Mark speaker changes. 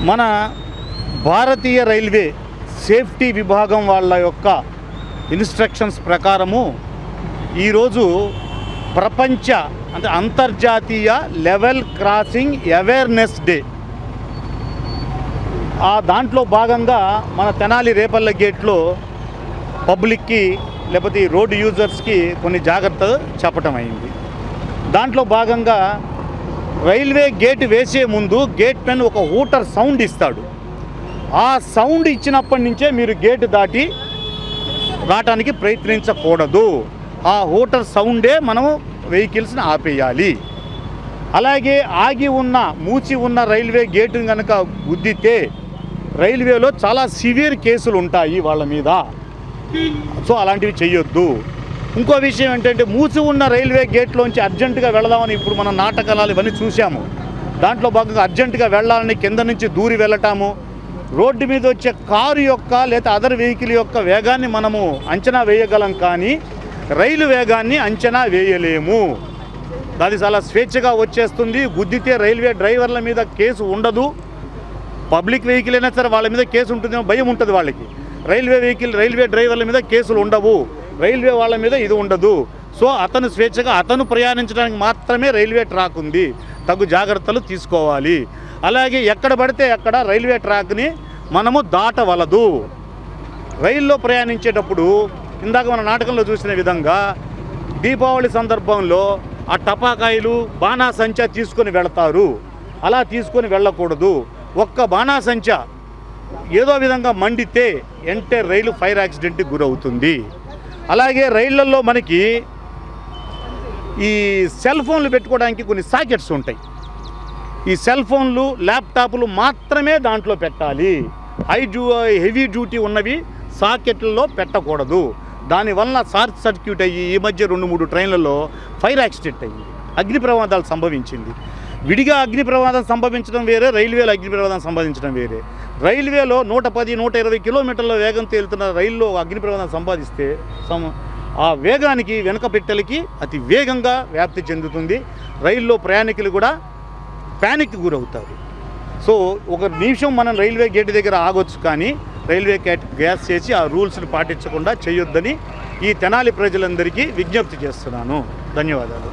Speaker 1: మన భారతీయ railway safety విభాగం వాళ్ళ యొక్క ఇన్స్ట్రక్షన్స్ ప్రకారము ఈరోజు ప్రపంచ అంతర్జాతీయ లెవెల్ క్రాసింగ్ అవేర్నెస్ డే. ఆ దాంట్లో భాగంగా మన తెనాలి రేపల్ల గేట్లో పబ్లిక్కి లేకపోతే రోడ్డు యూజర్స్కి కొన్ని జాగ్రత్తలు చెప్పటం అయింది. దాంట్లో భాగంగా రైల్వే గేట్ వేసే ముందు గేట్ పెన్ ఒక హూటర్ సౌండ్ ఇస్తాడు. ఆ సౌండ్ ఇచ్చినప్పటి నుంచే మీరు గేటు దాటి రావటానికి ప్రయత్నించకూడదు. ఆ హూటర్ సౌండే మనం వెహికల్స్ని ఆపేయాలి. అలాగే ఆగి ఉన్న మూచి ఉన్న రైల్వే గేటుని కనుక గుద్దితే రైల్వేలో చాలా సివియర్ కేసులు ఉంటాయి వాళ్ళ మీద. సో అలాంటివి చెయ్యొద్దు. ఇంకో విషయం ఏంటంటే మూసి ఉన్న రైల్వే గేట్లోంచి అర్జెంటుగా వెళదామని ఇప్పుడు మనం నాటకాలు ఇవన్నీ చూసాము. దాంట్లో భాగంగా అర్జెంటుగా వెళ్ళాలని కింద నుంచి దూరి వెళ్ళటాము, రోడ్డు మీద వచ్చే కారు యొక్క లేదా అదర్ వెహికల్ యొక్క వేగాన్ని మనము అంచనా వేయగలం, కానీ రైలు వేగాన్ని అంచనా వేయలేము. అది చాలా స్వేచ్ఛగా వచ్చేస్తుంది. గుద్దితే రైల్వే డ్రైవర్ల మీద కేసు ఉండదు. పబ్లిక్ వెహికల్ అయినా సరే వాళ్ళ మీద కేసు ఉంటుందేమో భయం ఉంటుంది వాళ్ళకి. రైల్వే డ్రైవర్ల మీద కేసులు ఉండవు, రైల్వే వాళ్ళ మీద ఇది ఉండదు. సో అతను స్వేచ్ఛగా అతను ప్రయాణించడానికి మాత్రమే రైల్వే ట్రాక్ ఉంది. తగు జాగ్రత్తలు తీసుకోవాలి. అలాగే ఎక్కడ పడితే అక్కడ రైల్వే ట్రాక్ని మనము దాటవలదు. రైల్లో ప్రయాణించేటప్పుడు ఇందాక మన నాటకంలో చూసిన విధంగా దీపావళి సందర్భంలో ఆ టపాకాయలు బాణాసంచా తీసుకొని వెళతారు. అలా తీసుకొని వెళ్ళకూడదు. ఒక్క బాణాసంచా ఏదో విధంగా మండితే ఎంటైర్ రైలు ఫైర్ యాక్సిడెంట్కి గురవుతుంది. అలాగే రైళ్లలో మనకి ఈ సెల్ ఫోన్లు పెట్టుకోవడానికి కొన్ని సాకెట్స్ ఉంటాయి. ఈ సెల్ ఫోన్లు ల్యాప్టాప్లు మాత్రమే దాంట్లో పెట్టాలి. హెవీ డ్యూటీ ఉన్నవి సాకెట్లలో పెట్టకూడదు. దానివల్ల షార్ట్ సర్క్యూట్ అయ్యి ఈ మధ్య 2-3 ట్రైన్లలో ఫైర్ యాక్సిడెంట్ అయ్యింది, అగ్ని ప్రమాదాలు సంభవించింది. విడిగా అగ్ని ప్రమాదం సంభవించడం వేరే, రైల్వేలో అగ్ని ప్రమాదం సంభవించడం వేరే. రైల్వేలో 110-120 కిలోమీటర్ల వేగంతో వెళ్తున్న రైల్లో అగ్ని ప్రమాదం సంపాదిస్తే ఆ వేగానికి వెనక పెట్టెలకి అతి వేగంగా వ్యాప్తి చెందుతుంది. రైల్లో ప్రయాణికులు కూడా ప్యానిక్కి గురవుతారు. సో ఒక నిమిషం మనం రైల్వే గేట్ దగ్గర ఆగొచ్చు, కానీ రైల్వే గ్యాస్ చేసి ఆ రూల్స్ని పాటించకుండా చేయొద్దని ఈ తెనాలి ప్రజలందరికీ విజ్ఞప్తి చేస్తున్నాను. ధన్యవాదాలు.